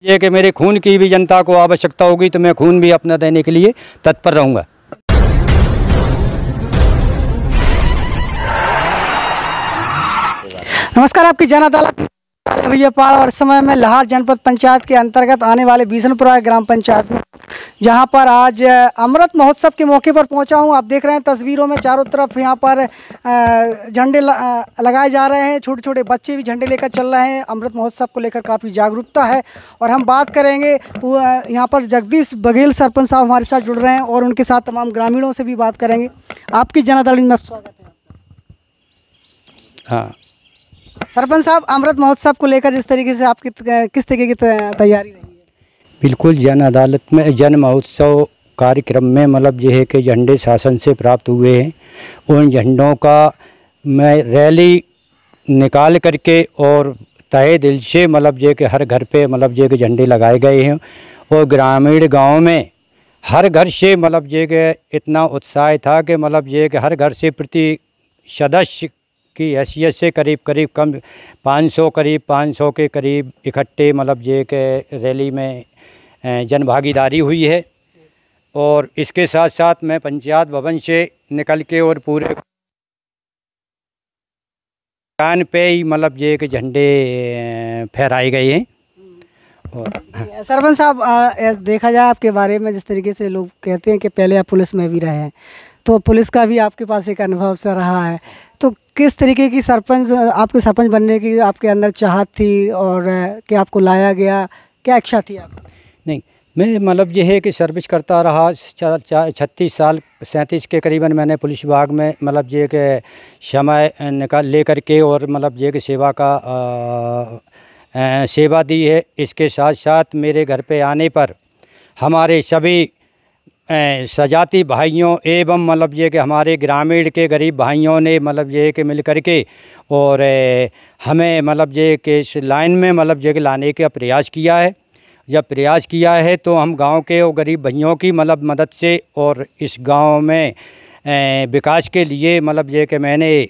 ये कि मेरे खून की भी जनता को आवश्यकता होगी तो मैं खून भी अपना देने के लिए तत्पर रहूँगा। नमस्कार, आपकी जन अदालत भैया पाल और इस समय मैं लाहौर जनपद पंचायत के अंतर्गत आने वाले बिशनपुरा ग्राम पंचायत में, जहां पर आज अमृत महोत्सव के मौके पर पहुंचा हूं। आप देख रहे हैं तस्वीरों में चारों तरफ यहां पर झंडे लगाए जा रहे हैं। छोटे छोटे बच्चे भी झंडे लेकर चल रहे हैं। अमृत महोत्सव को लेकर काफ़ी जागरूकता है और हम बात करेंगे। यहाँ पर जगदीश बघेल सरपंच साहब हमारे साथ जुड़ रहे हैं और उनके साथ तमाम ग्रामीणों से भी बात करेंगे। आपकी जन अदालत में स्वागत है। हाँ सरपंच साहब, अमृत महोत्सव को लेकर जिस तरीके से आपकी किस तरीके की तैयारी रही है? बिल्कुल, जन अदालत में जन महोत्सव कार्यक्रम में मतलब ये है कि झंडे शासन से प्राप्त हुए हैं। उन झंडों का मैं रैली निकाल करके और तहे दिल से मतलब ये कि हर घर पे मतलब ये कि झंडे लगाए गए हैं और ग्रामीण गांव में हर घर से मतलब ये कि इतना उत्साह था कि मतलब ये कि हर घर से प्रति सदस्य की हैसियत से करीब कम 500 के करीब इकट्ठे मतलब ये कि रैली में जन भागीदारी हुई है। और इसके साथ साथ मैं पंचायत भवन से निकल के और पूरे कान पे ही मतलब ये कि झंडे फहराए गए हैं। और सरपंच साहब, देखा जाए आपके बारे में जिस तरीके से लोग कहते हैं कि पहले आप पुलिस में भी रहे हैं, तो पुलिस का भी आपके पास एक अनुभव सा रहा है, तो किस तरीके की आपके सरपंच बनने की आपके अंदर चाहत थी और कि आपको लाया गया, क्या इच्छा थी आप? नहीं, मैं मतलब ये है कि सर्विस करता रहा 36 साल 37 के करीबन मैंने पुलिस विभाग में मतलब ये कि समय निकाल ले करके और मतलब ये कि सेवा दी है। इसके साथ साथ मेरे घर पे आने पर हमारे सभी सजाती भाइयों एवं मतलब ये कि हमारे ग्रामीण के गरीब भाइयों ने मतलब ये कि मिल करके और हमें मतलब ये कि इस लाइन में मतलब ये कि लाने का प्रयास किया है। जब प्रयास किया है तो हम गांव के और गरीब भाइयों की मतलब मदद से और इस गांव में विकास के लिए मतलब ये कि मैंने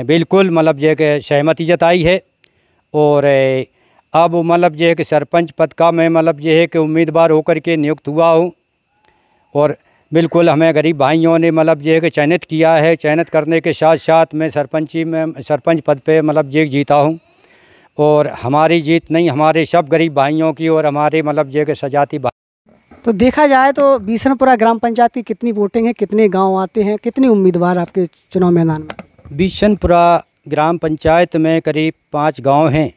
बिल्कुल मतलब ये कि सहमति जताई है। और अब मतलब ये कि सरपंच पद का मैं मतलब ये है कि उम्मीदवार होकर के नियुक्त हुआ हूँ और बिल्कुल हमें गरीब भाइयों ने मतलब ये कि चयनित किया है। चयनित करने के साथ साथ मैं सरपंच पद पे मतलब ये जीता हूँ। और हमारी जीत नहीं, हमारे सब गरीब भाइयों की और हमारे मतलब ये कि सजाती भाई। तो देखा जाए तो बिशनपुरा ग्राम पंचायत की कितनी वोटिंग है, कितने गांव आते हैं, कितने उम्मीदवार आपके चुनाव मैदान में? बिशनपुरा ग्राम पंचायत में करीब 5 गांव हैं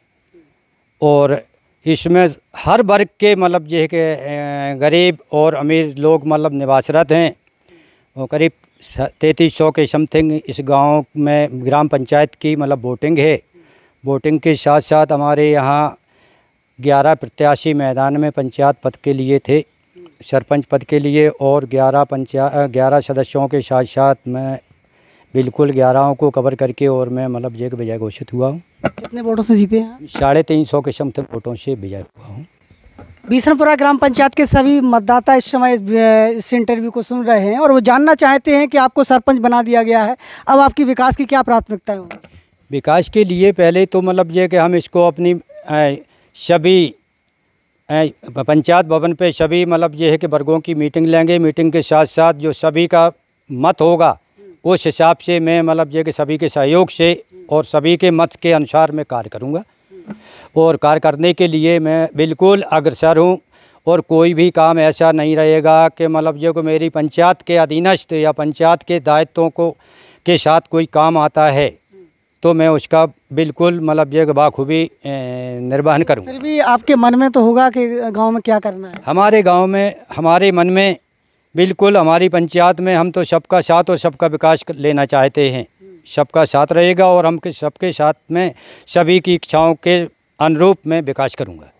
और इसमें हर वर्ग के मतलब ये कि गरीब और अमीर लोग मतलब निवासरत हैं और करीब 3300 के समथिंग इस गांव में ग्राम पंचायत की मतलब वोटिंग है। वोटिंग के साथ साथ हमारे यहाँ 11 प्रत्याशी मैदान में पंचायत पद के लिए थे, सरपंच पद के लिए, और 11 सदस्यों के साथ साथ मैं बिल्कुल 11 को कवर करके और मैं मतलब ये विजय घोषित हुआ हूँ। कितने वोटों से जीते हैं? 350 के समथिंग वोटों से विजय हुआ हूँ। बिशनपुरा ग्राम पंचायत के सभी मतदाता इस समय इस इंटरव्यू को सुन रहे हैं और वो जानना चाहते हैं कि आपको सरपंच बना दिया गया है, अब आपकी विकास की क्या प्राथमिकता है? विकास के लिए पहले तो मतलब ये कि हम इसको अपनी सभी पंचायत भवन पे सभी मतलब ये है कि वर्गों की मीटिंग लेंगे। मीटिंग के साथ साथ जो सभी का मत होगा उस हिसाब से मैं मतलब ये कि सभी के सहयोग से और सभी के मत के अनुसार मैं कार्य करूँगा। और कार्य करने के लिए मैं बिल्कुल अग्रसर हूँ और कोई भी काम ऐसा नहीं रहेगा कि मतलब ये को मेरी पंचायत के अधीनस्थ या पंचायत के दायित्वों को के साथ कोई काम आता है तो मैं उसका बिल्कुल मतलब ये बाखूबी निर्वहन करूँगा। फिर भी आपके मन में तो होगा कि गांव में क्या करना है? हमारे गांव में हमारे मन में बिल्कुल हमारी पंचायत में हम तो सबका साथ और सबका विकास लेना चाहते हैं। सबका साथ रहेगा और हम सबके साथ में सभी की इच्छाओं के अनुरूप मैं विकास करूँगा।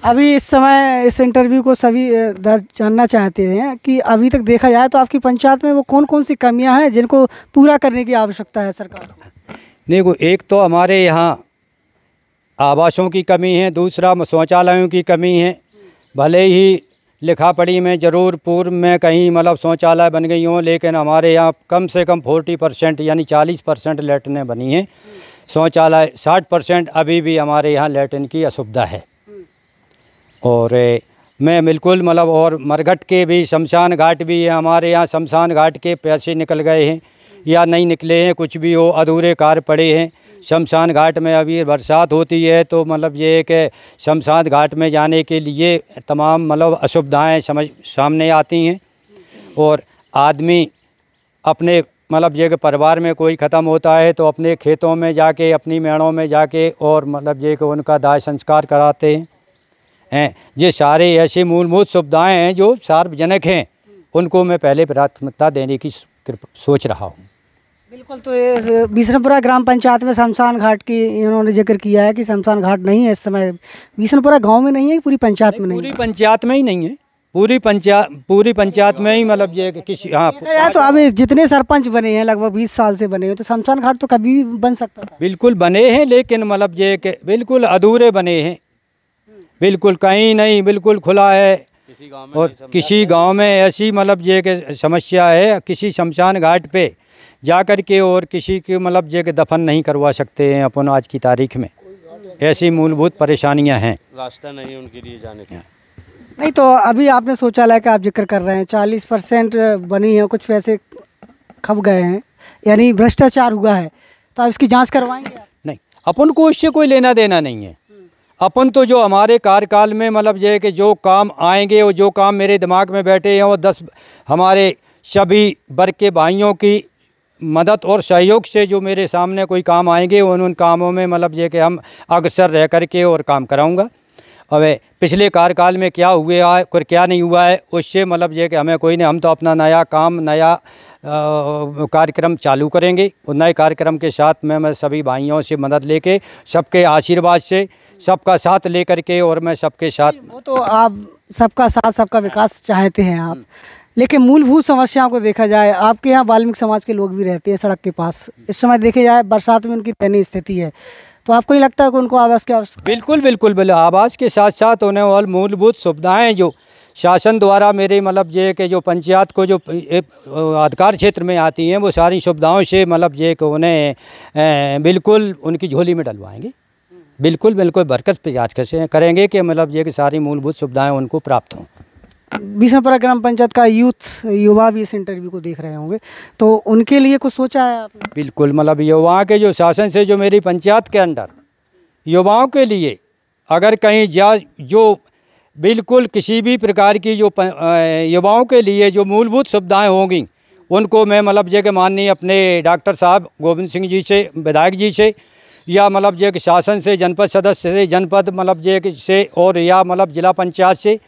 अभी इस समय इस इंटरव्यू को सभी जानना चाहते हैं कि अभी तक देखा जाए तो आपकी पंचायत में वो कौन कौन सी कमियां हैं जिनको पूरा करने की आवश्यकता है सरकार को? देखो, एक तो हमारे यहाँ आवासों की कमी है, दूसरा शौचालयों की कमी है। भले ही लिखा पढ़ी में ज़रूर पूर्व में कहीं मतलब शौचालय बन गई हों, लेकिन हमारे यहाँ कम से कम 40% यानी 40% लैट्रिनें बनी हैं। शौचालय 60% अभी भी हमारे यहाँ लैट्रिन की असुविधा है। और मैं बिल्कुल मतलब और मरघट के भी शमशान घाट भी है हमारे यहाँ। शमशान घाट के पैसे निकल गए हैं या नहीं निकले हैं, कुछ भी हो, अधूरे कार्य पड़े हैं। शमशान घाट में अभी बरसात होती है तो मतलब ये कि शमशान घाट में जाने के लिए तमाम मतलब असुविधाएँ सामने आती हैं। और आदमी अपने मतलब ये कि परिवार में कोई ख़त्म होता है तो अपने खेतों में जाके, अपनी मेड़ों में जाके और मतलब ये कि उनका दाह संस्कार कराते हैं। ये सारे ऐसी मूलभूत सुविधाएं हैं जो सार्वजनिक हैं, उनको मैं पहले प्राथमिकता देने की सोच रहा हूँ। बिल्कुल। तो ये बिशनपुरा ग्राम पंचायत में शमशान घाट की इन्होंने जिक्र किया है कि शमशान घाट नहीं है इस समय। बिशनपुरा गांव में नहीं है, पूरी पंचायत में नहीं है? पूरी पंचायत में ही नहीं है, पूरी पंचायत में ही मतलब ये किसी तो अभी जितने सरपंच बने हैं लगभग 20 साल से बने हैं, तो शमशान घाट तो कभी भी बन सकता था। बिल्कुल बने हैं, लेकिन मतलब ये कि बिल्कुल अधूरे बने हैं, बिल्कुल कहीं नहीं, बिल्कुल खुला है। और किसी गांव में ऐसी मतलब ये कि समस्या है, किसी शमशान घाट पे जाकर के और किसी के मतलब ये कि दफन नहीं करवा सकते हैं अपन आज की तारीख में। ऐसी मूलभूत परेशानियां हैं, रास्ता नहीं उनके लिए जाने का। नहीं तो अभी आपने शौचालय का आप जिक्र कर रहे हैं, 40% बनी है, कुछ पैसे खप गए हैं, यानी भ्रष्टाचार हुआ है, तो आप इसकी जांच करवाएंगे आप? नहीं, अपन को इससे कोई लेना देना नहीं है। अपन तो जो हमारे कार्यकाल में मतलब ये कि जो काम आएंगे और जो काम मेरे दिमाग में बैठे हैं वो 10 हमारे सभी वर्ग के भाइयों की मदद और सहयोग से जो मेरे सामने कोई काम आएंगे उन कामों में मतलब ये कि हम अग्रसर रह करके और काम कराऊंगा। अब पिछले कार्यकाल में क्या हुआ है और क्या नहीं हुआ है उससे मतलब ये कि हमें कोई नहीं, हम तो अपना नया काम, नया कार्यक्रम चालू करेंगे और नए कार्यक्रम के साथ मैं सभी भाइयों से मदद लेके, सबके आशीर्वाद से, सबका साथ लेकर के और मैं सबके साथ। वो तो आप सबका साथ, सबका विकास चाहते हैं आप, लेकिन मूलभूत समस्याओं को देखा जाए, आपके यहाँ वाल्मीकि समाज के लोग भी रहते हैं सड़क के पास, इस समय देखे जाए बरसात में उनकी दयनीय स्थिति है, तो आपको नहीं लगता है कि उनको आवास की आवश्यकता? बिल्कुल आवास के साथ साथ उन्हें और मूलभूत सुविधाएं जो शासन द्वारा मेरे मतलब ये कि जो पंचायत को जो अधिकार क्षेत्र में आती हैं वो सारी सुविधाओं से मतलब ये कि उन्हें बिल्कुल उनकी झोली में डलवाएंगे। बिल्कुल बरकत प्रयास करेंगे कि मतलब ये कि सारी मूलभूत सुविधाएं उनको प्राप्त हों। बिशनपुरा ग्राम पंचायत का युवा भी इस इंटरव्यू को देख रहे होंगे, तो उनके लिए कुछ सोचा है आपने? बिल्कुल, मतलब युवाओं के जो शासन से जो मेरी पंचायत के अंदर युवाओं के लिए अगर कहीं जो बिल्कुल किसी भी प्रकार की जो युवाओं के लिए जो मूलभूत सुविधाएं होंगी उनको मैं मतलब ये कि माननीय अपने डॉक्टर साहब गोविंद सिंह जी से, विधायक जी से, या मतलब ये कि शासन से, जनपद सदस्य से, जनपद मतलब ये कि से, और या मतलब जिला पंचायत से,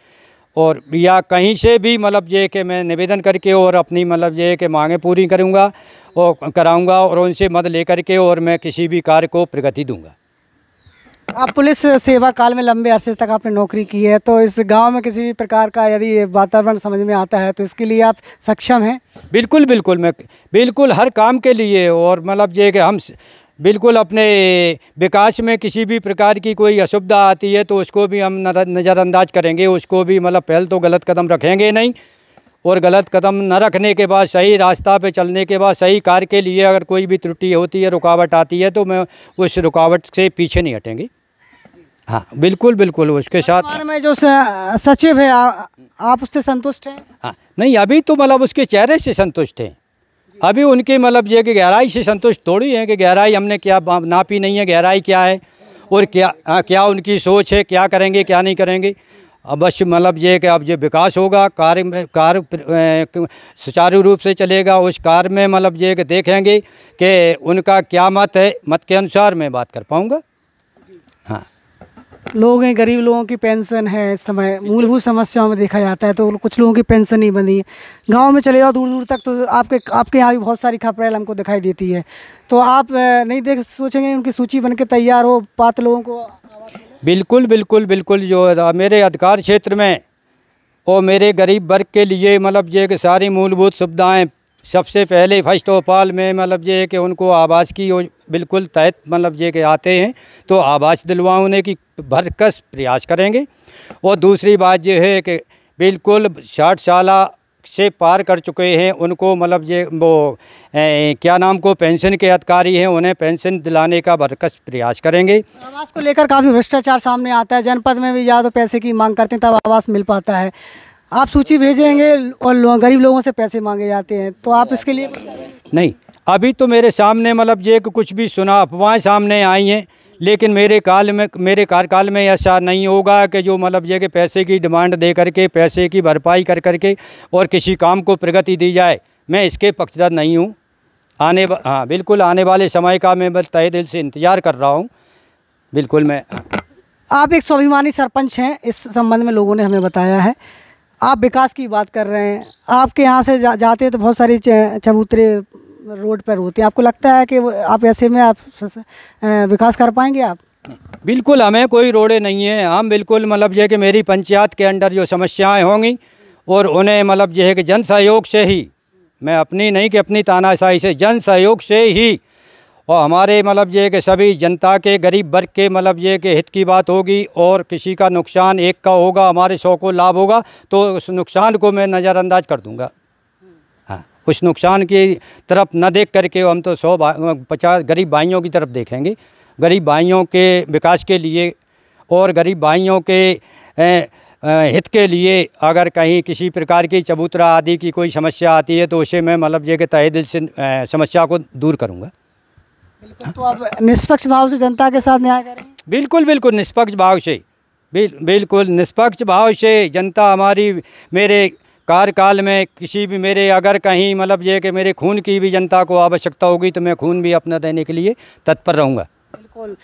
और या कहीं से भी मतलब ये कि मैं निवेदन करके और अपनी मतलब ये कि मांगें पूरी करूँगा और कराऊँगा और उनसे मदद लेकर के और मैं किसी भी कार्य को प्रगति दूँगा। आप पुलिस सेवा काल में लंबे अरसे तक आपने नौकरी की है, तो इस गांव में किसी भी प्रकार का यदि वातावरण समझ में आता है तो इसके लिए आप सक्षम हैं? बिल्कुल मैं बिल्कुल हर काम के लिए, और मतलब ये कि हम बिल्कुल अपने विकास में किसी भी प्रकार की कोई असुविधा आती है तो उसको भी हम नज़रअंदाज करेंगे, उसको भी मतलब पहल तो गलत कदम रखेंगे नहीं, और गलत कदम न रखने के बाद सही रास्ता पे चलने के बाद सही कार्य के लिए अगर कोई भी त्रुटि होती है, रुकावट आती है तो मैं उस रुकावट से पीछे नहीं हटेंगे। हाँ बिल्कुल उसके साथ में जो सचिव है आप उससे संतुष्ट हैं? हाँ नहीं, अभी तो मतलब उसके चेहरे से संतुष्ट हैं, अभी उनके मतलब ये कि गहराई से संतुष्ट थोड़ी है कि गहराई हमने क्या नापी नहीं है, गहराई क्या है और क्या उनकी सोच है, क्या करेंगे क्या नहीं करेंगे। अब बस मतलब ये कि अब जो विकास होगा, कार्य सुचारू रूप से चलेगा, उस कार्य में मतलब ये कि देखेंगे कि उनका क्या मत है, मत के अनुसार मैं बात कर पाऊँगा। हाँ, लोग हैं, गरीब लोगों की पेंशन है इस समय, मूलभूत समस्याओं में देखा जाता है तो कुछ लोगों की पेंशन नहीं बनी है। गांव में चले जाओ दूर दूर तक तो आपके यहाँ भी बहुत सारी खपरेल हमको दिखाई देती है, तो आप नहीं सोचेंगे उनकी सूची बन के तैयार हो, पात्र लोगों को आवास मिले? बिल्कुल जो मेरे अधिकार क्षेत्र में और मेरे गरीब वर्ग के लिए मतलब ये कि सारी मूलभूत सुविधाएँ सबसे पहले फर्स्ट ऑफ ऑल में मतलब ये है कि उनको आवास की बिल्कुल तहत मतलब ये कि आते हैं तो आवास दिलवाने की भरकस प्रयास करेंगे। और दूसरी बात ये है कि बिल्कुल 60 साल से पार कर चुके हैं उनको मतलब ये वो क्या नाम को पेंशन के अधिकारी हैं उन्हें पेंशन दिलाने का भरसक प्रयास करेंगे। आवास को लेकर काफ़ी भ्रष्टाचार सामने आता है, जनपद में भी ज़्यादा पैसे की मांग करते हैं तब आवास मिल पाता है। आप सूची भेजेंगे और गरीब लोगों से पैसे मांगे जाते हैं, तो आप इसके लिए नहीं, अभी तो मेरे सामने मतलब ये कि कुछ भी सुना अफवाहें सामने आई हैं, लेकिन मेरे कार्यकाल में ऐसा नहीं होगा कि जो मतलब ये कि पैसे की डिमांड दे करके पैसे की भरपाई कर करके और किसी काम को प्रगति दी जाए। मैं इसके पक्षधर नहीं हूँ। हाँ बिल्कुल, आने वाले समय का मैं बस तहे दिल से इंतज़ार कर रहा हूँ। बिल्कुल मैं आप एक स्वाभिमानी सरपंच हैं, इस संबंध में लोगों ने हमें बताया है। आप विकास की बात कर रहे हैं, आपके यहाँ से जाते हैं तो बहुत सारी चबूतरे रोड पर होते हैं, आपको लगता है कि आप ऐसे में आप विकास कर पाएंगे? आप बिल्कुल, हमें कोई रोड़े नहीं है। हम बिल्कुल मतलब ये कि मेरी पंचायत के अंदर जो समस्याएं होंगी और उन्हें मतलब ये है कि जन सहयोग से ही, मैं अपनी नहीं कि अपनी तानाशाही से, जन सहयोग से ही और हमारे मतलब ये कि सभी जनता के गरीब वर्ग के मतलब ये कि हित की बात होगी और किसी का नुकसान एक का होगा, हमारे 100 को लाभ होगा तो उस नुकसान को मैं नज़रअंदाज कर दूंगा। हाँ, उस नुकसान की तरफ न देख करके हम तो 150 गरीब भाइयों की तरफ देखेंगे, गरीब भाइयों के विकास के लिए और गरीब भाइयों के हित के लिए। अगर कहीं किसी प्रकार की चबूतरा आदि की कोई समस्या आती है तो उसे मैं मतलब ये कि तहे दिल से समस्या को दूर करूँगा। बिल्कुल, तो आप निष्पक्ष भाव से जनता के साथ न्याय करेंगे? बिल्कुल बिल्कुल, निष्पक्ष भाव से, बिल्कुल निष्पक्ष भाव से जनता हमारी मेरे कार्यकाल में किसी भी मेरे अगर कहीं मतलब ये कि मेरे खून की भी जनता को आवश्यकता होगी तो मैं खून भी अपना देने के लिए तत्पर रहूँगा। बिल्कुल,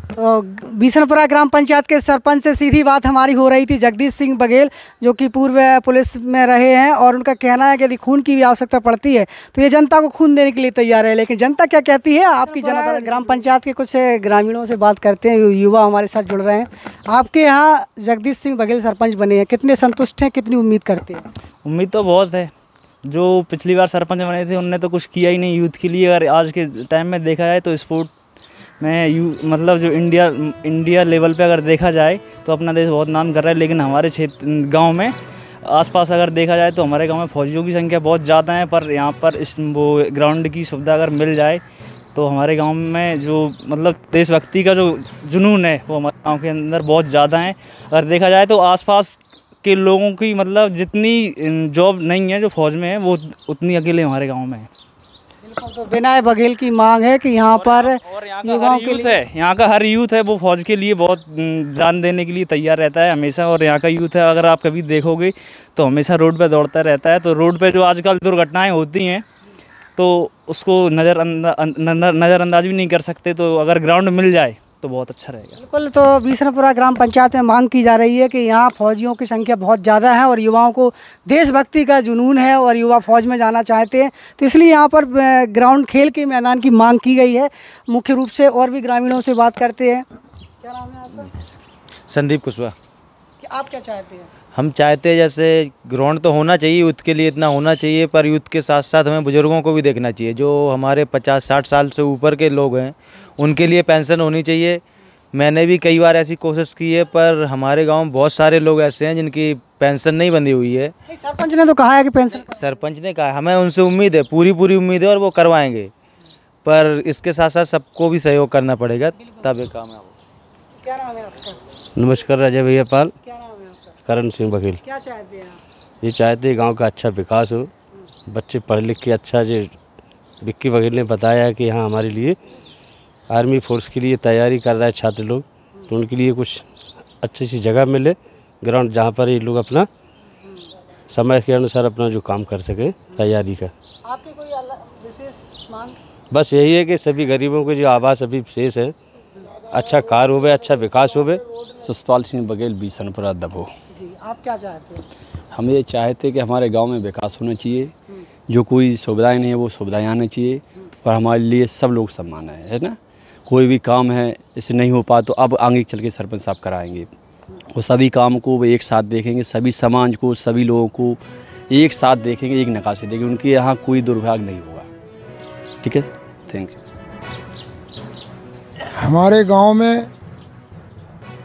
तो बिशनपुरा ग्राम पंचायत के सरपंच से सीधी बात हमारी हो रही थी, जगदीश सिंह बघेल, जो कि पूर्व पुलिस में रहे हैं और उनका कहना है कि यदि खून की भी आवश्यकता पड़ती है तो ये जनता को खून देने के लिए तैयार है। लेकिन जनता क्या कहती है, आपकी जनता ग्राम पंचायत के कुछ ग्रामीणों से बात करते हैं, युवा हमारे साथ जुड़ रहे हैं। आपके यहाँ जगदीश सिंह बघेल सरपंच बने हैं, कितने संतुष्ट हैं, कितनी उम्मीद करते हैं? उम्मीद तो बहुत है। जो पिछली बार सरपंच बने थे उनने तो कुछ किया ही नहीं यूथ के लिए। अगर आज के टाइम में देखा जाए तो स्पोर्ट में मतलब जो इंडिया लेवल पे अगर देखा जाए तो अपना देश बहुत नाम कर रहा है। लेकिन हमारे क्षेत्र गांव में आसपास अगर देखा जाए तो हमारे गांव में फौजियों की संख्या बहुत ज़्यादा है, पर यहाँ पर वो ग्राउंड की सुविधा अगर मिल जाए तो हमारे गांव में जो मतलब देशभक्ति का जो जुनून है वो हमारे गाँव के अंदर बहुत ज़्यादा है। अगर देखा जाए तो आसपास के लोगों की मतलब जितनी जॉब नहीं है जो फौज में है वो उतनी अकेले हमारे गाँव में है। तो विनय बघेल की मांग है कि यहाँ पर युवाओं के लिए, यहाँ का हर यूथ है वो फौज के लिए बहुत जान देने के लिए तैयार रहता है हमेशा। और यहाँ का यूथ है अगर आप कभी देखोगे तो हमेशा रोड पे दौड़ता रहता है। तो रोड पे जो आजकल दुर्घटनाएं होती हैं तो उसको नज़रअंदाज भी नहीं कर सकते। तो अगर ग्राउंड मिल जाए तो बहुत अच्छा रहेगा। बिल्कुल, तो बिशनपुरा ग्राम पंचायत में मांग की जा रही है कि यहाँ फौजियों की संख्या बहुत ज़्यादा है और युवाओं को देशभक्ति का जुनून है और युवा फौज में जाना चाहते हैं, तो इसलिए यहाँ पर ग्राउंड खेल के मैदान की मांग की गई है मुख्य रूप से। और भी ग्रामीणों से बात करते हैं। क्या नाम है आपका? संदीप कुशवाहा। आप क्या चाहते हैं? हम चाहते हैं जैसे ग्राउंड तो होना चाहिए, यूथ के लिए इतना होना चाहिए, पर यूथ के साथ साथ हमें बुजुर्गों को भी देखना चाहिए। जो हमारे 50-60 साल से ऊपर के लोग हैं उनके लिए पेंशन होनी चाहिए। मैंने भी कई बार ऐसी कोशिश की है पर हमारे गांव में बहुत सारे लोग ऐसे हैं जिनकी पेंशन नहीं बंधी हुई है। सरपंच ने तो कहा है कि पेंशन, सरपंच ने कहा, हमें उनसे उम्मीद है, पूरी उम्मीद है और वो करवाएंगे, पर इसके साथ साथ सबको भी सहयोग करना पड़ेगा तब ये काम है। क्या नाम है आपका? नमस्कार राजा भैया पाल। क्या नाम है आपका? करण सिंह बघेल। क्या चाहते हैं आप? ये चाहते हैं गांव का अच्छा विकास हो, बच्चे पढ़ लिख के अच्छा, जो विक्की बघेल ने बताया कि हाँ हमारे लिए आर्मी फोर्स के लिए तैयारी कर रहा है छात्र लोग, तो उनके लिए कुछ अच्छी सी जगह मिले ग्राउंड जहाँ पर ये लोग अपना समय के अनुसार अपना जो काम कर सके तैयारी का। आपकी कोई विशेष मांग? बस यही है कि सभी गरीबों के जो आवास अभी शेष है अच्छा कार्य होवे, अच्छा विकास होवे। सुषपाल सिंह बघेल, बिशनपुरा दबो। जी, आप क्या चाहते हैं? हम ये चाहते कि हमारे गांव में विकास होना चाहिए, जो कोई सुविधाएं नहीं है वो सुविधाएं आनी चाहिए और हमारे लिए सब लोग समान है ना। कोई भी काम है इसे नहीं हो पा तो अब आगे चल के सरपंच साहब कराएंगे, वो सभी काम को वो एक साथ देखेंगे, सभी समाज को, सभी लोगों को एक साथ देखेंगे, एक नकाशे देखेंगे, उनके यहाँ कोई दुर्भाग्य नहीं होगा। ठीक है, थैंक यू। हमारे गांव में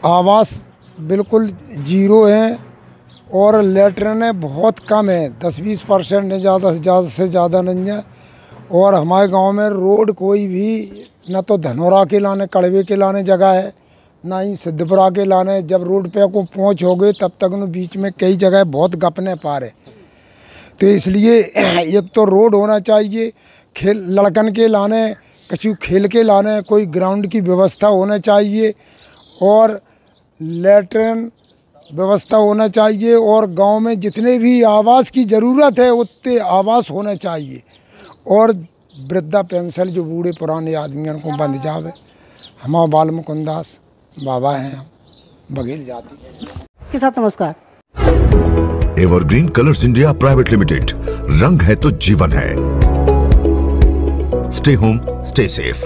आवास बिल्कुल जीरो हैं और लेटरिनें बहुत कम है, 10-20% नहीं, ज़्यादा से ज़्यादा नहीं है। और हमारे गांव में रोड कोई भी न तो धनौरा के लाने कड़वे के लाने जगह है, ना ही सिद्धपुरा के लाने। जब रोड पे को पहुँच हो गई तब तक न बीच में कई जगह बहुत गपने पार है। तो इसलिए एक तो रोड होना चाहिए, खेल लड़कन के लाने, कछु खेल के लाने कोई ग्राउंड की व्यवस्था होना चाहिए, और लेटरिन व्यवस्था होना चाहिए। और गांव में जितने भी आवास की ज़रूरत है उतने आवास होने चाहिए। और वृद्धा पेंशन जो बूढ़े पुराने आदमियों को बंद जावे। हमारा बाल मुकुंदास बाबा हैं, हम बघेल जाति से। के साथ नमस्कार। Evergreen colours India private limited, रंग है तो जीवन है। Stay home, stay safe.